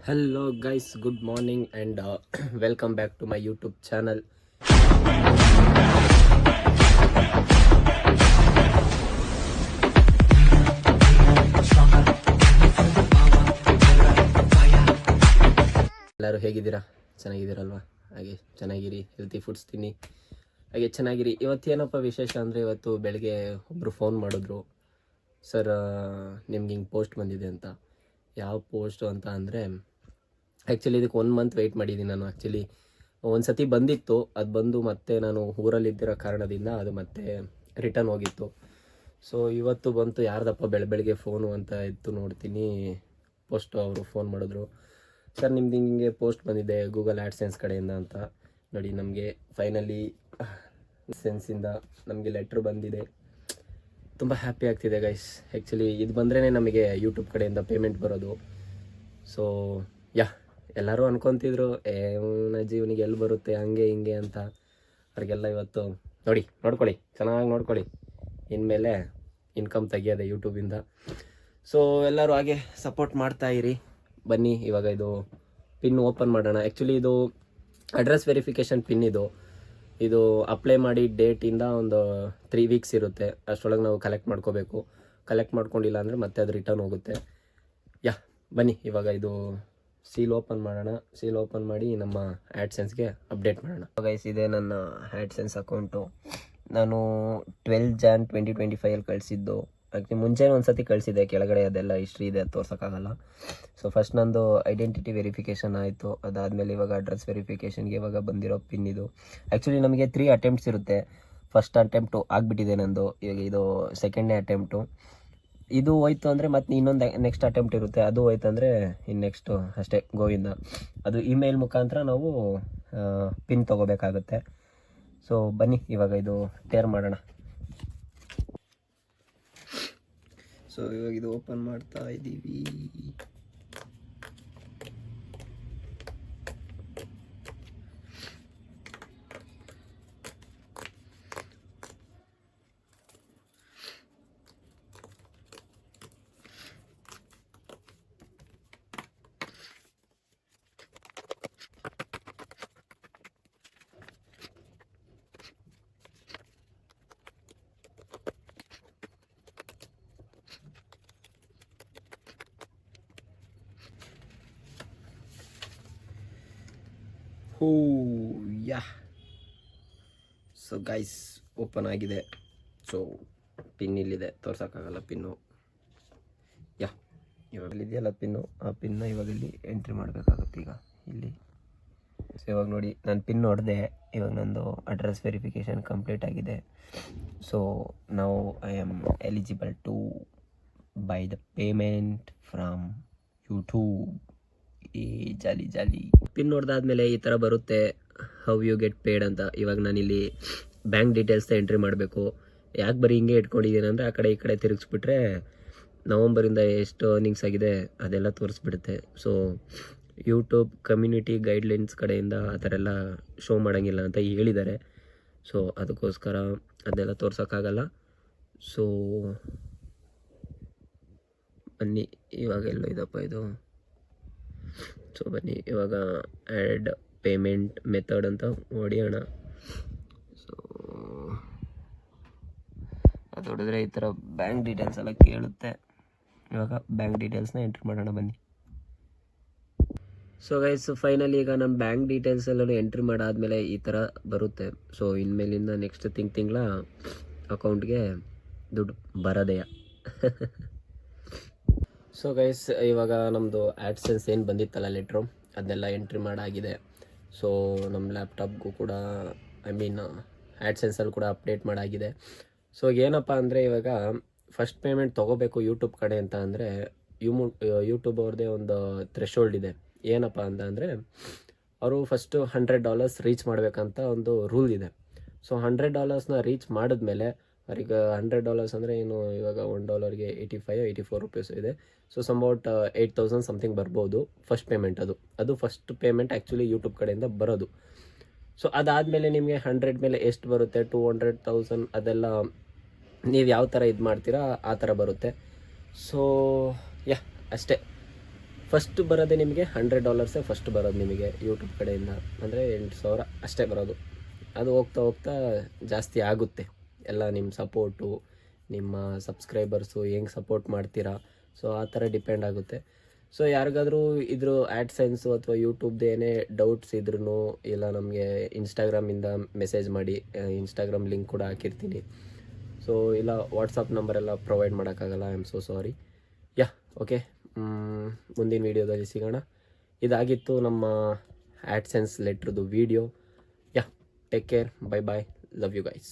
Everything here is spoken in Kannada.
Hello guys, good morning and welcome back to my YouTube channel. ಎಲ್ಲರೂ ಹೇಗಿದ್ದೀರಾ? ಚೆನ್ನಾಗಿದ್ದೀರಲ್ವಾ? ಹಾಗೆ ಚೆನ್ನಾಗಿರಿ, ಹೆಲ್ತಿ ಫುಡ್ಸ್ ತಿನ್ನಿ, ಹಾಗೆ ಚೆನ್ನಾಗಿರಿ. ಇವತ್ತೇನಪ್ಪ ವಿಶೇಷ ಅಂದರೆ ಇವತ್ತು ಬೆಳಗ್ಗೆ ಒಬ್ಬರು ಫೋನ್ ಮಾಡಿದ್ರು, ಸರ್ ನಿಮ್ಗೆ ಹಿಂಗೆ ಪೋಸ್ಟ್ ಬಂದಿದೆ ಅಂತ. ಯಾವ ಪೋಸ್ಟು ಅಂತ ಅಂದರೆ ಆ್ಯಕ್ಚುಲಿ ಇದಕ್ಕೆ 1 ಮಂತ್ ವೆಯ್ಟ್ ಮಾಡಿದ್ದೀನಿ ನಾನು. ಆ್ಯಕ್ಚುಲಿ ಒಂದು ಸತಿ ಬಂದಿತ್ತು, ಅದು ಬಂದು ಮತ್ತೆ ನಾನು ಊರಲ್ಲಿದ್ದಿರೋ ಕಾರಣದಿಂದ ಅದು ಮತ್ತೆ ರಿಟರ್ನ್ ಹೋಗಿತ್ತು. ಸೊ ಇವತ್ತು ಬಂತು, ಯಾರ್ದಪ್ಪ ಬೆಳಗ್ಗೆ ಫೋನು ಅಂತ ಇತ್ತು, ನೋಡ್ತೀನಿ ಪೋಸ್ಟು. ಅವರು ಫೋನ್ ಮಾಡಿದ್ರು, ಸರ್ ನಿಮ್ದು ಹಿಂಗೆ ಪೋಸ್ಟ್ ಬಂದಿದೆ ಗೂಗಲ್ ಆ್ಯಡ್ಸೆನ್ಸ್ ಕಡೆಯಿಂದ ಅಂತ. ನೋಡಿ, ನಮಗೆ ಫೈನಲಿ ಸೆನ್ಸಿಂದ ನಮಗೆ ಲೆಟ್ರ್ ಬಂದಿದೆ. ತುಂಬ ಹ್ಯಾಪಿ ಆಗ್ತಿದೆ ಗೈಸ್. ಆ್ಯಕ್ಚುಲಿ ಇದು ಬಂದ್ರೇ ನಮಗೆ ಯೂಟ್ಯೂಬ್ ಕಡೆಯಿಂದ ಪೇಮೆಂಟ್ ಬರೋದು. ಸೊ ಎಲ್ಲರೂ ಅನ್ಕೊತಿದ್ರು ಜೀವನಿಗೆ ಎಲ್ಲಿ ಬರುತ್ತೆ ಹಂಗೆ ಹಿಂಗೆ ಅಂತ. ಅವ್ರಿಗೆಲ್ಲ ಇವತ್ತು ನೋಡ್ಕೊಳ್ಳಿ, ಚೆನ್ನಾಗಿ ನೋಡ್ಕೊಳ್ಳಿ, ಇನ್ಮೇಲೆ ಇನ್ಕಮ್ ತೆಗಿಯೋದೆ ಯೂಟ್ಯೂಬಿಂದ. ಸೊ ಎಲ್ಲರೂ ಹಾಗೆ ಸಪೋರ್ಟ್ ಮಾಡ್ತಾ ಇರಿ. ಬನ್ನಿ ಇವಾಗ ಇದು ಪಿನ್ ಓಪನ್ ಮಾಡೋಣ. ಆ್ಯಕ್ಚುಲಿ ಇದು ಅಡ್ರೆಸ್ ವೆರಿಫಿಕೇಷನ್ ಪಿನ್. ಇದು ಅಪ್ಲೈ ಮಾಡಿ ಡೇಟಿಂದ ಒಂದು 3 ವೀಕ್ಸ್ ಇರುತ್ತೆ. ಅಷ್ಟರೊಳಗೆ ನಾವು ಕಲೆಕ್ಟ್ ಮಾಡ್ಕೋಬೇಕು. ಕಲೆಕ್ಟ್ ಮಾಡ್ಕೊಂಡಿಲ್ಲ ಅಂದರೆ ಮತ್ತೆ ಅದು ರಿಟರ್ನ್ ಹೋಗುತ್ತೆ. ಬನ್ನಿ ಇವಾಗ ಇದು ಸೀಲ್ ಓಪನ್ ಮಾಡೋಣ. ಸೀಲ್ ಓಪನ್ ಮಾಡಿ ನಮ್ಮ ಆ್ಯಡ್ಸೆನ್ಸ್ಗೆ ಅಪ್ಡೇಟ್ ಮಾಡೋಣ. ಗೈಸ್, ಇದೆ ನನ್ನ ಆ್ಯಡ್ಸೆನ್ಸ್ ಅಕೌಂಟು. ನಾನು 12 Jan 2025 ಕಳಿಸಿದ್ದು. ಆ್ಯಕ್ಚುಲಿ ಮುಂಚೆನೇ ಒಂದು ಸತಿ ಕಳಿಸಿದ್ದೆ, ಕೆಳಗಡೆ ಅದೆಲ್ಲ ಹಿಸ್ಟ್ರಿ ಇದೆ, ಅದು ತೋರ್ಸೋಕ್ಕಾಗಲ್ಲ. ಸೊ ಫಸ್ಟ್ ನಂದು ಐಡೆಂಟಿಟಿ ವೆರಿಫಿಕೇಷನ್ ಆಯಿತು. ಅದಾದಮೇಲೆ ಇವಾಗ ಅಡ್ರೆಸ್ ವೆರಿಫಿಕೇಷನ್ಗೆ ಇವಾಗ ಬಂದಿರೋ ಪಿನ್ ಇದು. ಆ್ಯಕ್ಚುಲಿ ನಮಗೆ 3 ಅಟೆಂಪ್ಟ್ಸ್ ಇರುತ್ತೆ. ಫಸ್ಟ್ ಅಟೆಂಪ್ಟು ಆಗಿಬಿಟ್ಟಿದೆ ನಂದು, ಇವಾಗ ಇದು ಸೆಕೆಂಡ್ನೇ ಅಟೆಂಪ್ಟು. ಇದು ಹೋಯ್ತು ಅಂದರೆ ಮತ್ತೆ ಇನ್ನೊಂದು ನೆಕ್ಸ್ಟ್ ಅಟೆಂಪ್ಟ್ ಇರುತ್ತೆ, ಅದು ಹೋಯ್ತು ಅಂದರೆ ಇನ್ನು ನೆಕ್ಸ್ಟು ಅಷ್ಟೇ ಗೋವಿಂದ. ಅದು ಇಮೇಲ್ ಮುಖಾಂತರ ನಾವು ಪಿನ್ ತೊಗೋಬೇಕಾಗುತ್ತೆ. ಸೊ ಬನ್ನಿ ಇವಾಗ ಇದು ಟೇರ್ ಮಾಡೋಣ. ಸೊ ಇವಾಗ ಇದು ಓಪನ್ ಮಾಡ್ತಾ ಇದ್ದೀವಿ. ಸೊ ಗೈಸ್, ಓಪನ್ ಆಗಿದೆ. ಸೊ ಪಿನ್ ಇಲ್ಲಿದೆ, ತೋರ್ಸೋಕ್ಕಾಗಲ್ಲ ಪಿನ್ನು. ಇವಾಗ ಇದೆಯಲ್ಲ ಪಿನ್ನು, ಆ ಪಿನ್ನ ಇವಾಗ ಇಲ್ಲಿ ಎಂಟ್ರಿ ಮಾಡಬೇಕಾಗುತ್ತೆ. ಈಗ ಇಲ್ಲಿ ಸೊ ಇವಾಗ ನೋಡಿ, ನಾನು ಪಿನ್ ಹೊಡೆದೆ. ಇವಾಗ ನಂದು ಅಡ್ರೆಸ್ ವೆರಿಫಿಕೇಷನ್ ಕಂಪ್ಲೀಟ್ ಆಗಿದೆ. ಸೊ ನಾವು I am eligible to buy the payment from YouTube. ಜಾಲಿ ಪಿನ್ ನೋಡ್ದಾದ್ಮೇಲೆ ಈ ಥರ ಬರುತ್ತೆ, ಹೌ ಯು ಗೆಟ್ ಪೇಡ್ ಅಂತ. ಇವಾಗ ನಾನಿಲ್ಲಿ ಬ್ಯಾಂಕ್ ಡೀಟೇಲ್ಸ್ನ ಎಂಟ್ರಿ ಮಾಡಬೇಕು. ಯಾಕೆ ಬರೀ ಹಿಂಗೆ ಇಟ್ಕೊಂಡಿದ್ದೀನಿ ಅಂದರೆ, ಆ ಕಡೆ ಈ ಕಡೆ ತಿರುಗಿಸ್ಬಿಟ್ರೆ ನವಂಬರಿಂದ ಎಷ್ಟು ಅರ್ನಿಂಗ್ಸ್ ಆಗಿದೆ ಅದೆಲ್ಲ ತೋರಿಸ್ಬಿಡುತ್ತೆ. ಸೊ ಯೂಟ್ಯೂಬ್ ಕಮ್ಯುನಿಟಿ ಗೈಡ್ಲೈನ್ಸ್ ಕಡೆಯಿಂದ ಆ ಥರ ಎಲ್ಲ ಶೋ ಮಾಡೋಂಗಿಲ್ಲ ಅಂತ ಹೇಳಿದ್ದಾರೆ. ಸೊ ಅದಕ್ಕೋಸ್ಕರ ಅದೆಲ್ಲ ತೋರ್ಸೋಕ್ಕಾಗಲ್ಲ. ಸೊ ಬನ್ನಿ ಇವಾಗ ಎಲ್ಲೋ ಇದಪ್ಪ ಇದು. ಸೊ ಬನ್ನಿ ಇವಾಗ ಆ್ಯಡ್ ಪೇಮೆಂಟ್ ಮೆಥಡ್ ಅಂತ ಹೊಡಿಯೋಣ. ಸೊ ಅದು ಹೊಡೆದ್ರೆ ಈ ಥರ ಬ್ಯಾಂಕ್ ಡೀಟೇಲ್ಸ್ ಎಲ್ಲ ಕೇಳುತ್ತೆ. ಇವಾಗ ಬ್ಯಾಂಕ್ ಡೀಟೇಲ್ಸ್ನ ಎಂಟ್ರಿ ಮಾಡೋಣ ಬನ್ನಿ. ಸೊ ಗೈಸ್, ಫೈನಲಿ ಈಗ ನಮ್ಮ ಬ್ಯಾಂಕ್ ಡೀಟೇಲ್ಸ್ ಎಲ್ಲನೂ ಎಂಟ್ರಿ ಮಾಡಾದ್ಮೇಲೆ ಈ ಥರ ಬರುತ್ತೆ. ಸೊ ಇನ್ಮೇಲಿಂದ ನೆಕ್ಸ್ಟ್ ತಿಂಗಳ ಅಕೌಂಟ್ಗೆ ದುಡ್ಡು ಬರೋದೆಯಾ. ಸೊ ಗೈಸ್, ಇವಾಗ ನಮ್ಮದು ಆ್ಯಡ್ಸೆನ್ಸ್ ಏನು ಬಂದಿತ್ತಲ್ಲ ಲೆಟ್ರು, ಅದನ್ನೆಲ್ಲ ಎಂಟ್ರಿ ಮಾಡಾಗಿದೆ. ಸೊ ನಮ್ಮ ಲ್ಯಾಪ್ಟಾಪ್ಗೂ ಕೂಡ ಆ್ಯಡ್ಸೆನ್ಸಲ್ಲಿ ಕೂಡ ಅಪ್ಡೇಟ್ ಮಾಡಾಗಿದೆ. ಸೊ ಏನಪ್ಪ ಅಂದರೆ, ಇವಾಗ ಫಸ್ಟ್ ಪೇಮೆಂಟ್ ತೊಗೋಬೇಕು ಯೂಟ್ಯೂಬ್ ಕಡೆ ಅಂತ ಅಂದರೆ ಯೂಟ್ಯೂಬ್ ಅವ್ರದ್ದೇ ಒಂದು ಥ್ರೆಶೋಲ್ಡ್ ಇದೆ. ಏನಪ್ಪ ಅಂತ ಅಂದರೆ, ಅವರು ಫಸ್ಟು $100 ರೀಚ್ ಮಾಡಬೇಕಂತ ಒಂದು ರೂಲ್ ಇದೆ. ಸೊ $100ನ ರೀಚ್ ಮಾಡಿದ್ಮೇಲೆ ಅವ್ರಿಗೆ $100 ಅಂದರೆ ಏನು, ಇವಾಗ $1ಗೆ 84 ರೂಪೀಸ್ ಇದೆ. ಸೊ ಸಂಬೌಟ್ 8,000 ಸಮಥಿಂಗ್ ಬರ್ಬೋದು ಫಸ್ಟ್ ಪೇಮೆಂಟ್. ಅದು ಫಸ್ಟ್ ಪೇಮೆಂಟ್ ಆ್ಯಕ್ಚುಲಿ ಯೂಟ್ಯೂಬ್ ಕಡೆಯಿಂದ ಬರೋದು. ಸೊ ಅದಾದಮೇಲೆ ನಿಮಗೆ 100 ಮೇಲೆ ಎಷ್ಟು ಬರುತ್ತೆ, 200,000 ಅದೆಲ್ಲ ನೀವು ಯಾವ ಥರ ಇದು ಮಾಡ್ತೀರಾ ಆ ಥರ ಬರುತ್ತೆ. ಸೊ ಅಷ್ಟೇ. ಫಸ್ಟ್ ಬರೋದೇ ನಿಮಗೆ $100 ಫಸ್ಟ್ ಬರೋದು ನಿಮಗೆ ಯೂಟ್ಯೂಬ್ ಕಡೆಯಿಂದ, ಅಂದರೆ 8,000 ಅಷ್ಟೇ ಬರೋದು. ಅದು ಹೋಗ್ತಾ ಹೋಗ್ತಾ ಜಾಸ್ತಿ ಆಗುತ್ತೆ. ಎಲ್ಲ ನಿಮ್ಮ ಸಪೋರ್ಟು, ನಿಮ್ಮ ಸಬ್ಸ್ಕ್ರೈಬರ್ಸು ಹೆಂಗೆ ಸಪೋರ್ಟ್ ಮಾಡ್ತೀರಾ, ಸೊ ಆ ಥರ ಡಿಪೆಂಡ್ ಆಗುತ್ತೆ. ಸೊ ಯಾರಿಗಾದರೂ ಇದ್ರ ಆ್ಯಡ್ಸೆನ್ಸು ಅಥವಾ ಯೂಟ್ಯೂಬ್ದು ಏನೇ ಡೌಟ್ಸ್ ಇದ್ರೂ ಇಲ್ಲ ನಮಗೆ ಇನ್ಸ್ಟಾಗ್ರಾಮಿಂದ ಮೆಸೇಜ್ ಮಾಡಿ, ಇನ್ಸ್ಟಾಗ್ರಾಮ್ ಲಿಂಕ್ ಕೂಡ ಹಾಕಿರ್ತೀನಿ. ಸೊ ಇಲ್ಲ ವಾಟ್ಸಪ್ ನಂಬರೆಲ್ಲ ಪ್ರೊವೈಡ್ ಮಾಡೋಕ್ಕಾಗಲ್ಲ, I am so sorry. Ya okay, ಮುಂದಿನ ವೀಡಿಯೋದಲ್ಲಿ ಸಿಗೋಣ. ಇದಾಗಿತ್ತು ನಮ್ಮ ಆ್ಯಡ್ಸೆನ್ಸ್ ಲೆಟ್ರದ್ದು video. Ya take care, bye bye, love you guys.